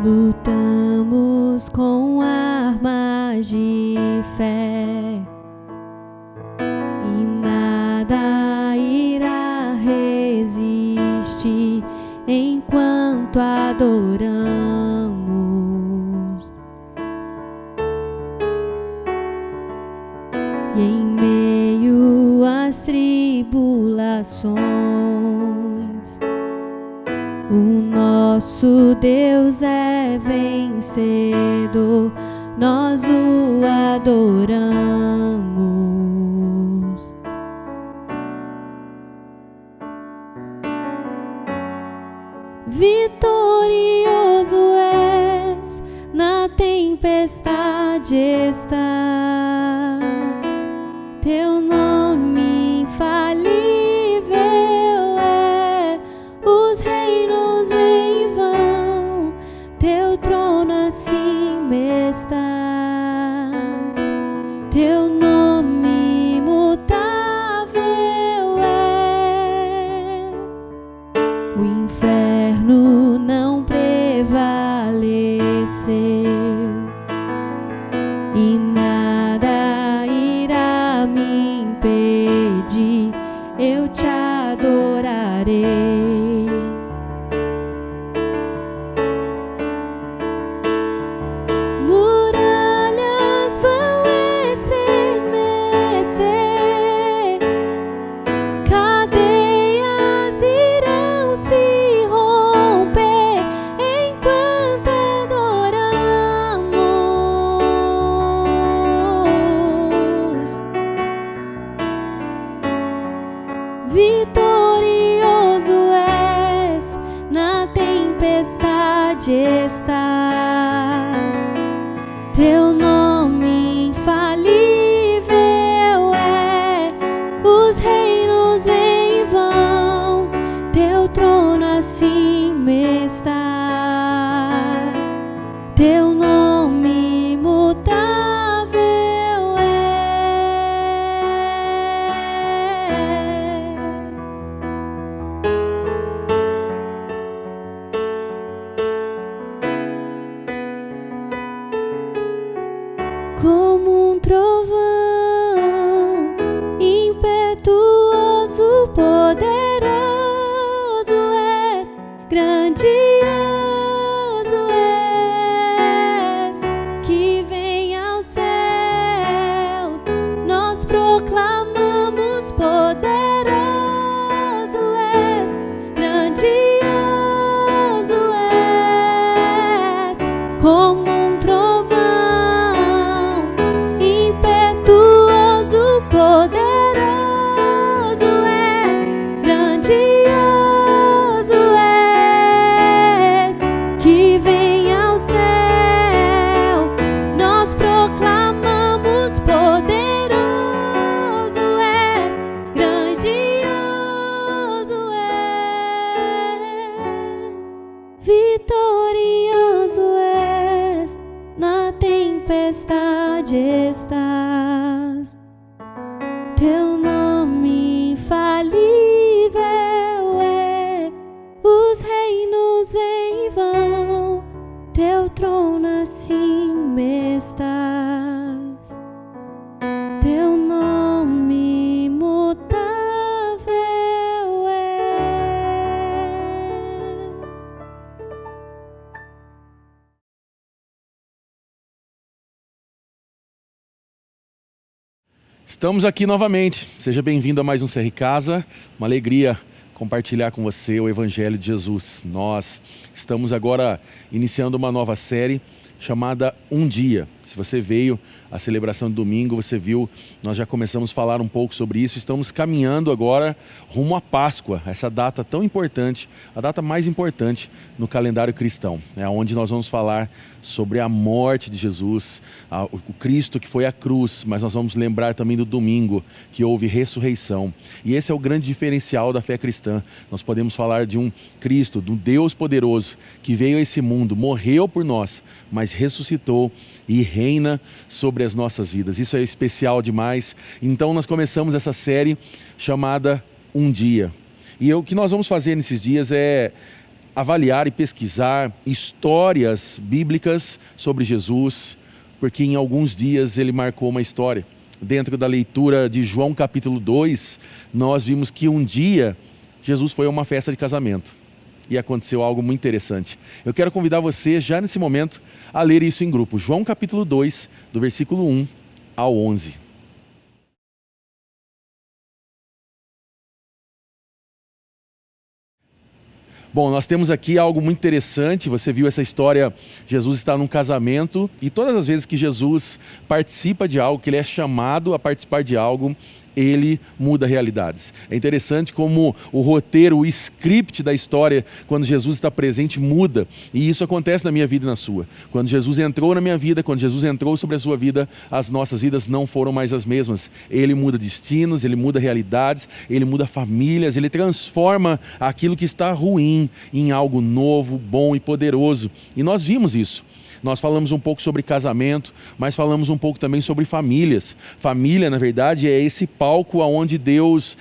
Lutamos com armas de fé e nada irá resistir enquanto adoramos. E em meio às tribulações, o nosso Deus é vencedor, nós o adoramos. Vitorioso és, na tempestade estás, teu nome infalível é, os reinos vêm e vão, teu trono acima estás, teu nome imutável é. O inferno não prevaleceu e nada irá me impedir, eu te adorarei. Muralhas vão estremecer, cadeias irão se romper enquanto adoramos. Vitorioso és, na tempestade estás, teu nome infalível é, os reinos vêm e vão, teu trono acima está, teu nome imutável é. Como um trovão, impetuoso, poderoso és, grandioso és, que vem aos céus, nós proclamamos, poderoso és, grandioso és, como um trovão, impetuoso, poderoso é, grandioso és, que vem ao céu, nós proclamamos, poderoso és, grandioso és, vitorioso és, na tempestade estás, teu nome infalível é, os reinos vêm e vão, teu trono acima estás, teu nome imutável é. Estamos aqui novamente. Seja bem-vindo a mais um CR Casa. Uma alegria compartilhar com você o Evangelho de Jesus. Nós estamos agora iniciando uma nova série chamada Um Dia. Se você veio à celebração de domingo, você viu, nós já começamos a falar um pouco sobre isso. Estamos caminhando agora rumo à Páscoa, essa data tão importante, a data mais importante no calendário cristão. É onde nós vamos falar sobre a morte de Jesus, o Cristo que foi à cruz, mas nós vamos lembrar também do domingo, que houve ressurreição. E esse é o grande diferencial da fé cristã. Nós podemos falar de um Cristo, de um Deus poderoso, que veio a esse mundo, morreu por nós, mas ressuscitou e reina sobre as nossas vidas. Isso é especial demais. Então nós começamos essa série chamada Um Dia. E o que nós vamos fazer nesses dias é avaliar e pesquisar histórias bíblicas sobre Jesus, porque em alguns dias ele marcou uma história. Dentro da leitura de João capítulo 2, nós vimos que um dia Jesus foi a uma festa de casamento e aconteceu algo muito interessante. Eu quero convidar você já nesse momento a ler isso em grupo. João capítulo 2, do versículo 1 ao 11. Bom, nós temos aqui algo muito interessante. Você viu essa história, Jesus está num casamento e todas as vezes que Jesus participa de algo, que ele é chamado a participar de algo, ele muda realidades. É interessante como o roteiro, o script da história, quando Jesus está presente, muda. E isso acontece na minha vida e na sua. Quando Jesus entrou na minha vida, quando Jesus entrou sobre a sua vida, as nossas vidas não foram mais as mesmas. Ele muda destinos, ele muda realidades, ele muda famílias, ele transforma aquilo que está ruim em algo novo, bom e poderoso. E nós vimos isso. Nós falamos um pouco sobre casamento, mas falamos um pouco também sobre famílias. Família, na verdade, é esse palco onde Deus,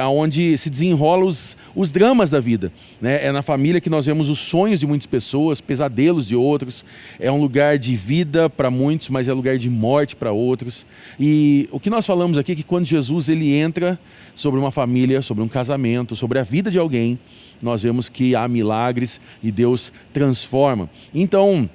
onde se desenrolam os dramas da vida, né? É na família que nós vemos os sonhos de muitas pessoas, pesadelos de outros. É um lugar de vida para muitos, mas é lugar de morte para outros. E o que nós falamos aqui é que quando Jesus ele entra sobre uma família, sobre um casamento, sobre a vida de alguém, nós vemos que há milagres e Deus transforma. Então,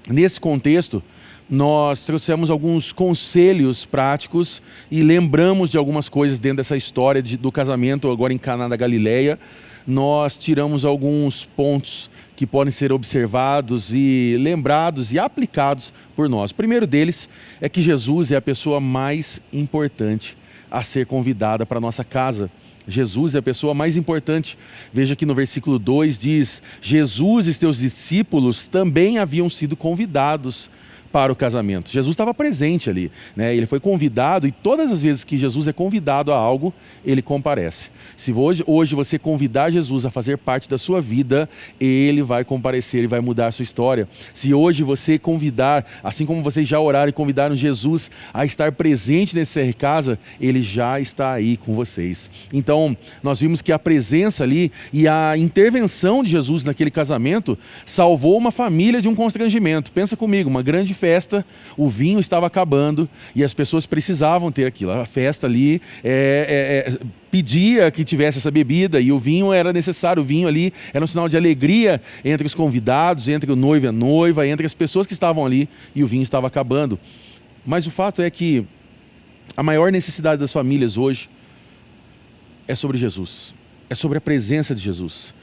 nesse contexto, nós trouxemos alguns conselhos práticos e lembramos de algumas coisas dentro dessa história do casamento agora em Caná da Galileia. Nós tiramos alguns pontos que podem ser observados e lembrados e aplicados por nós. O primeiro deles é que Jesus é a pessoa mais importante a ser convidada para a nossa casa. Jesus é a pessoa mais importante. Veja que no versículo 2 diz: Jesus e seus discípulos também haviam sido convidados para o casamento. Jesus estava presente ali, né? Ele foi convidado e todas as vezes que Jesus é convidado a algo, ele comparece. Se hoje você convidar Jesus a fazer parte da sua vida, ele vai comparecer e vai mudar a sua história. Se hoje você convidar, assim como vocês já oraram e convidaram Jesus a estar presente nesse CR Casa, ele já está aí com vocês. Então, nós vimos que a presença ali e a intervenção de Jesus naquele casamento salvou uma família de um constrangimento. Pensa comigo, uma grande festa, o vinho estava acabando e as pessoas precisavam ter aquilo. A festa ali pedia que tivesse essa bebida e o vinho era necessário. O vinho ali era um sinal de alegria entre os convidados, entre o noivo e a noiva, entre as pessoas que estavam ali, e o vinho estava acabando. Mas o fato é que a maior necessidade das famílias hoje é sobre Jesus, é sobre a presença de Jesus.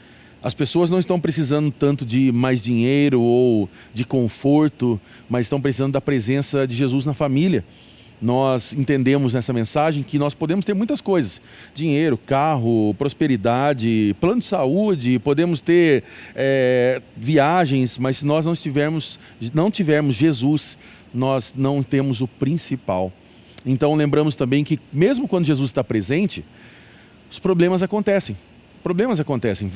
As pessoas não estão precisando tanto de mais dinheiro ou de conforto, mas estão precisando da presença de Jesus na família. Nós entendemos nessa mensagem que nós podemos ter muitas coisas: dinheiro, carro, prosperidade, plano de saúde, podemos ter viagens, mas se nós não tivermos Jesus, nós não temos o principal. Então lembramos também que mesmo quando Jesus está presente, os problemas acontecem.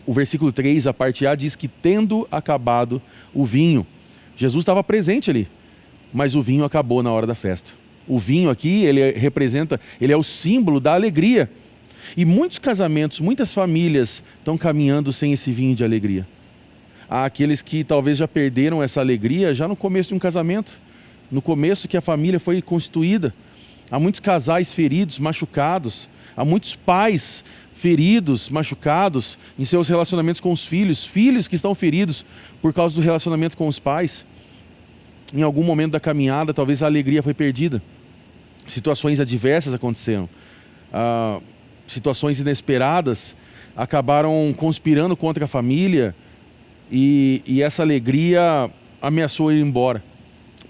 O versículo 3, a parte A, diz que tendo acabado o vinho, Jesus estava presente ali, mas o vinho acabou na hora da festa. O vinho aqui, ele é o símbolo da alegria. E muitos casamentos, muitas famílias estão caminhando sem esse vinho de alegria. Há aqueles que talvez já perderam essa alegria já no começo de um casamento, no começo que a família foi constituída. Há muitos casais feridos, machucados, há muitos pais feridos, machucados em seus relacionamentos com os filhos, filhos que estão feridos por causa do relacionamento com os pais. Em algum momento da caminhada, talvez a alegria foi perdida. Situações adversas aconteceram. Situações inesperadas acabaram conspirando contra a família e essa alegria ameaçou ir embora.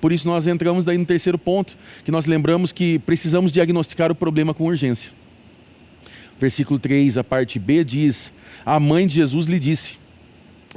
Por isso nós entramos daí no terceiro ponto, que nós lembramos que precisamos diagnosticar o problema com urgência. Versículo 3, a parte B diz: a mãe de Jesus lhe disse: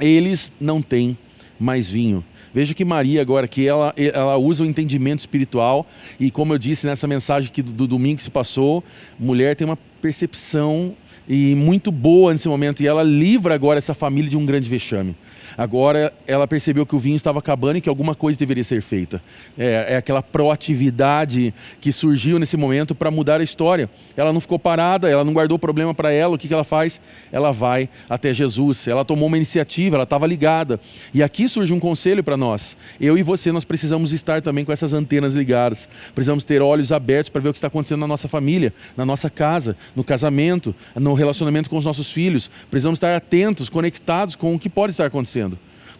eles não têm mais vinho. Veja que Maria agora, que ela usa o entendimento espiritual, e como eu disse nessa mensagem do domingo que se passou, mulher tem uma percepção e muito boa nesse momento, e ela livra agora essa família de um grande vexame. Agora ela percebeu que o vinho estava acabando e que alguma coisa deveria ser feita. É aquela proatividade que surgiu nesse momento para mudar a história. Ela não ficou parada, ela não guardou o problema para ela. O que ela faz? Ela vai até Jesus. Ela tomou uma iniciativa, ela estava ligada. E aqui surge um conselho para nós. Eu e você, nós precisamos estar também com essas antenas ligadas. Precisamos ter olhos abertos para ver o que está acontecendo na nossa família, na nossa casa, no casamento, no relacionamento com os nossos filhos. Precisamos estar atentos, conectados com o que pode estar acontecendo.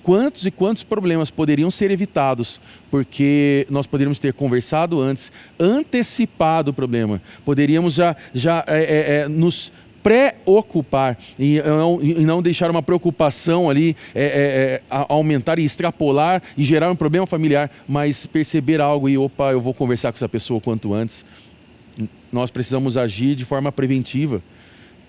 Quantos e quantos problemas poderiam ser evitados porque nós poderíamos ter conversado antes, antecipado o problema. Poderíamos já nos preocupar e não deixar uma preocupação ali aumentar e extrapolar e gerar um problema familiar, mas perceber algo e eu vou conversar com essa pessoa o quanto antes. Nós precisamos agir de forma preventiva.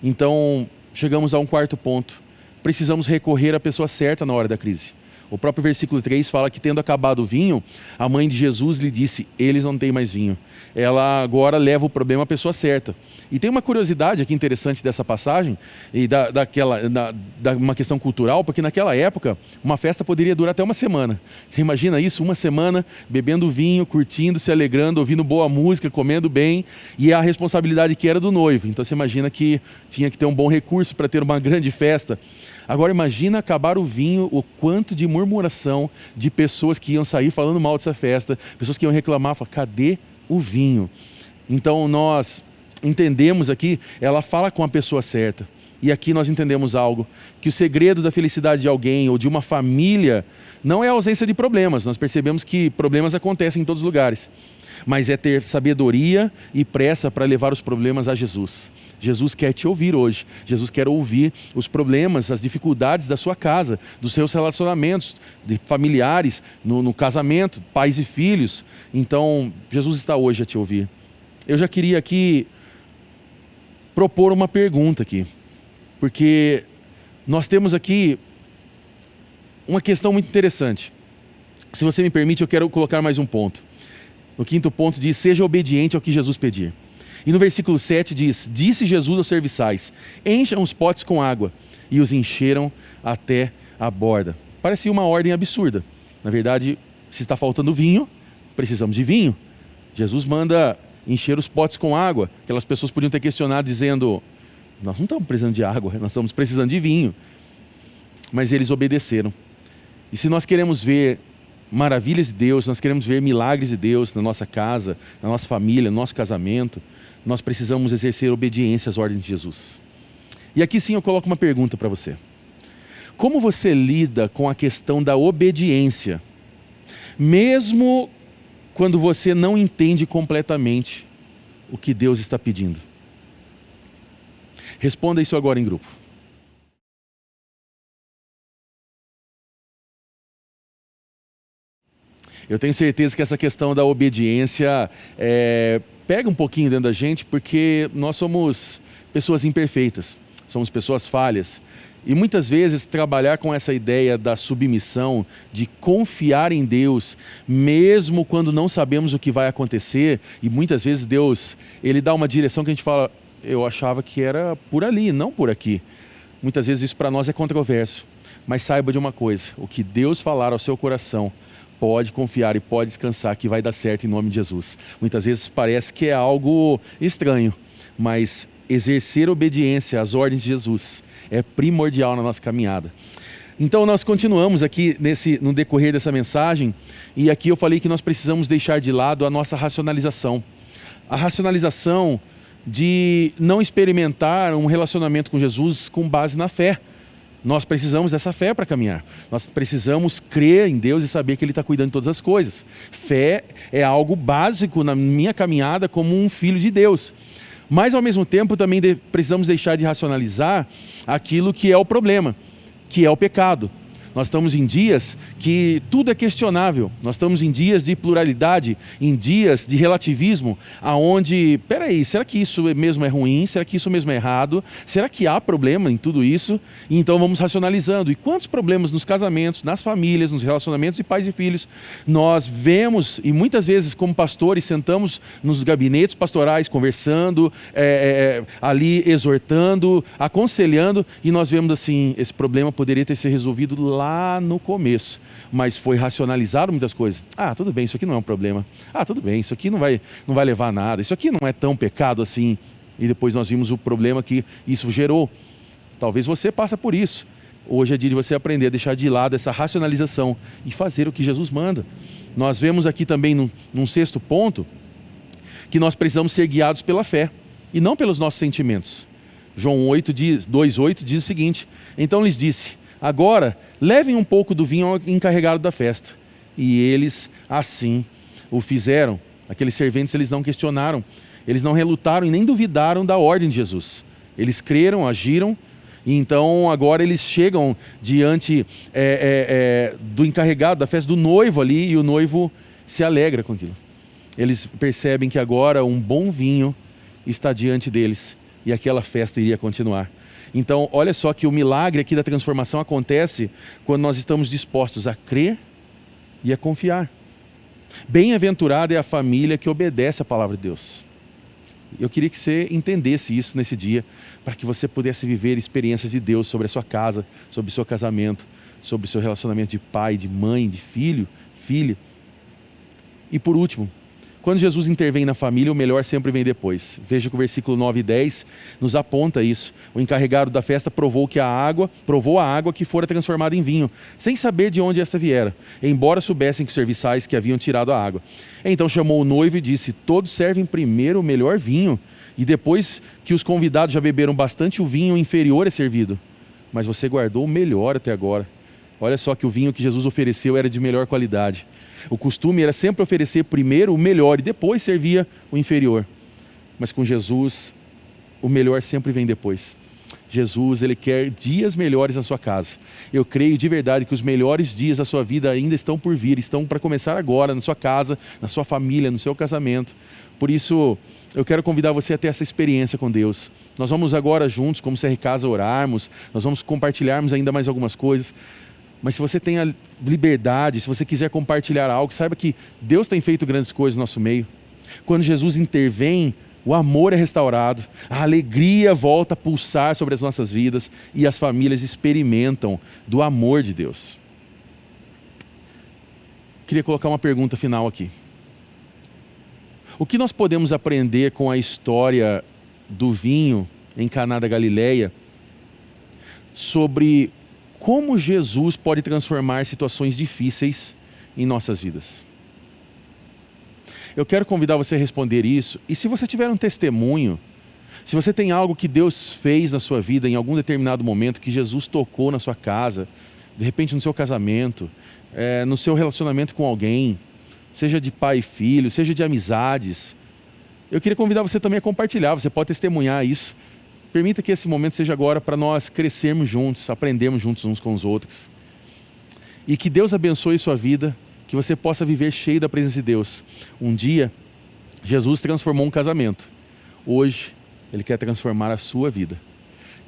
Então, chegamos a um quarto ponto. Precisamos recorrer à pessoa certa na hora da crise. O próprio versículo 3 fala que, tendo acabado o vinho, a mãe de Jesus lhe disse: eles não têm mais vinho. Ela agora leva o problema à pessoa certa. E tem uma curiosidade aqui interessante dessa passagem, e uma questão cultural, porque naquela época, uma festa poderia durar até uma semana. Você imagina isso? Uma semana, bebendo vinho, curtindo, se alegrando, ouvindo boa música, comendo bem, e a responsabilidade que era do noivo. Então você imagina que tinha que ter um bom recurso para ter uma grande festa. Agora imagina acabar o vinho, o quanto de murmuração de pessoas que iam sair falando mal dessa festa, pessoas que iam reclamar, falar: cadê o vinho? Então nós entendemos aqui, ela fala com a pessoa certa. E aqui nós entendemos algo, que o segredo da felicidade de alguém ou de uma família não é a ausência de problemas. Nós percebemos que problemas acontecem em todos os lugares, mas é ter sabedoria e pressa para levar os problemas a Jesus. Jesus quer te ouvir hoje. Jesus quer ouvir os problemas, as dificuldades da sua casa, dos seus relacionamentos de familiares, no casamento, pais e filhos. Então, Jesus está hoje a te ouvir. Eu já queria aqui propor uma pergunta aqui, porque nós temos aqui uma questão muito interessante. Se você me permite, eu quero colocar mais um ponto. No quinto ponto diz: seja obediente ao que Jesus pedir. E no versículo 7 diz: disse Jesus aos serviçais: encham os potes com água. E os encheram até a borda. Parecia uma ordem absurda. Na verdade, se está faltando vinho, precisamos de vinho. Jesus manda encher os potes com água. Aquelas pessoas podiam ter questionado dizendo: nós não estamos precisando de água, nós estamos precisando de vinho. Mas eles obedeceram. E se nós queremos ver maravilhas de Deus, nós queremos ver milagres de Deus na nossa casa, na nossa família, no nosso casamento, nós precisamos exercer obediência às ordens de Jesus. E aqui sim eu coloco uma pergunta para você. Como você lida com a questão da obediência, mesmo quando você não entende completamente o que Deus está pedindo? Responda isso agora em grupo. Eu tenho certeza que essa questão da obediência pega um pouquinho dentro da gente, porque nós somos pessoas imperfeitas, somos pessoas falhas. E muitas vezes trabalhar com essa ideia da submissão, de confiar em Deus, mesmo quando não sabemos o que vai acontecer, e muitas vezes Deus, Ele dá uma direção que a gente fala: eu achava que era por ali, não por aqui. Muitas vezes isso para nós é controverso, mas saiba de uma coisa: o que Deus falar ao seu coração, pode confiar e pode descansar que vai dar certo em nome de Jesus. Muitas vezes parece que é algo estranho, mas exercer obediência às ordens de Jesus é primordial na nossa caminhada. Então nós continuamos aqui no decorrer dessa mensagem, e aqui eu falei que nós precisamos deixar de lado a nossa racionalização. A racionalização de não experimentar um relacionamento com Jesus com base na fé. Nós precisamos dessa fé para caminhar. Nós precisamos crer em Deus e saber que Ele está cuidando de todas as coisas. Fé é algo básico na minha caminhada como um filho de Deus. Mas, ao mesmo tempo, também precisamos deixar de racionalizar aquilo que é o problema, que é o pecado. Nós estamos em dias que tudo é questionável. Nós estamos em dias de pluralidade, em dias de relativismo, aonde, peraí, será que isso mesmo é ruim? Será que isso mesmo é errado? Será que há problema em tudo isso? E então vamos racionalizando. E quantos problemas nos casamentos, nas famílias, nos relacionamentos de pais e filhos, nós vemos, e muitas vezes como pastores sentamos nos gabinetes pastorais conversando, ali exortando, aconselhando, e nós vemos assim: esse problema poderia ter sido resolvido lá no começo, mas foi racionalizado muitas coisas. Tudo bem, isso aqui não é um problema. Tudo bem, isso aqui não vai levar a nada. Isso aqui não é tão pecado assim. E depois nós vimos o problema que isso gerou. Talvez você passe por isso. Hoje é dia de você aprender a deixar de lado essa racionalização e fazer o que Jesus manda. Nós vemos aqui também num sexto ponto que nós precisamos ser guiados pela fé e não pelos nossos sentimentos. João 2,8 diz o seguinte: então lhes disse, agora levem um pouco do vinho ao encarregado da festa. E eles assim o fizeram. Aqueles serventes, eles não questionaram, eles não relutaram e nem duvidaram da ordem de Jesus. Eles creram, agiram. E então agora eles chegam diante do encarregado da festa, do noivo ali, e o noivo se alegra com aquilo. Eles percebem que agora um bom vinho está diante deles e aquela festa iria continuar. Então olha só que o milagre aqui da transformação acontece quando nós estamos dispostos a crer e a confiar. Bem-aventurada é a família que obedece à palavra de Deus. Eu queria que você entendesse isso nesse dia, para que você pudesse viver experiências de Deus sobre a sua casa, sobre o seu casamento, sobre o seu relacionamento de pai, de mãe, de filho, filha. E por último, quando Jesus intervém na família, o melhor sempre vem depois. Veja que o versículo 9 e 10 nos aponta isso. O encarregado da festa provou a água que fora transformada em vinho, sem saber de onde essa viera, embora soubessem que os serviçais que haviam tirado a água. Então chamou o noivo e disse, todos servem primeiro o melhor vinho, e depois que os convidados já beberam bastante, o vinho inferior é servido. Mas você guardou o melhor até agora. Olha só que o vinho que Jesus ofereceu era de melhor qualidade. O costume era sempre oferecer primeiro o melhor e depois servia o inferior. Mas com Jesus, o melhor sempre vem depois. Jesus, Ele quer dias melhores na sua casa. Eu creio de verdade que os melhores dias da sua vida ainda estão por vir, estão para começar agora, na sua casa, na sua família, no seu casamento. Por isso, eu quero convidar você a ter essa experiência com Deus. Nós vamos agora juntos, como CR Casa, orarmos, nós vamos compartilharmos ainda mais algumas coisas. Mas se você tem a liberdade, se você quiser compartilhar algo, saiba que Deus tem feito grandes coisas no nosso meio. Quando Jesus intervém, o amor é restaurado, a alegria volta a pulsar sobre as nossas vidas e as famílias experimentam do amor de Deus. Queria colocar uma pergunta final aqui. O que nós podemos aprender com a história do vinho em Caná da Galileia sobre como Jesus pode transformar situações difíceis em nossas vidas? Eu quero convidar você a responder isso. E se você tiver um testemunho, se você tem algo que Deus fez na sua vida em algum determinado momento, que Jesus tocou na sua casa, de repente no seu casamento, no seu relacionamento com alguém, seja de pai e filho, seja de amizades, eu queria convidar você também a compartilhar. Você pode testemunhar isso. Permita que esse momento seja agora para nós crescermos juntos, aprendermos juntos uns com os outros. E que Deus abençoe sua vida, que você possa viver cheio da presença de Deus. Um dia, Jesus transformou um casamento. Hoje, Ele quer transformar a sua vida.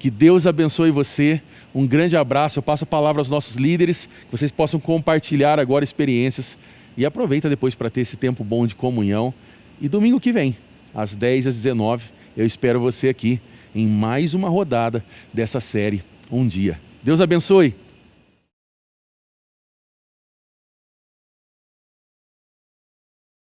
Que Deus abençoe você. Um grande abraço. Eu passo a palavra aos nossos líderes, que vocês possam compartilhar agora experiências. E aproveita depois para ter esse tempo bom de comunhão. E domingo que vem, às 10 às 19, eu espero você aqui em mais uma rodada dessa série Um Dia. Deus abençoe!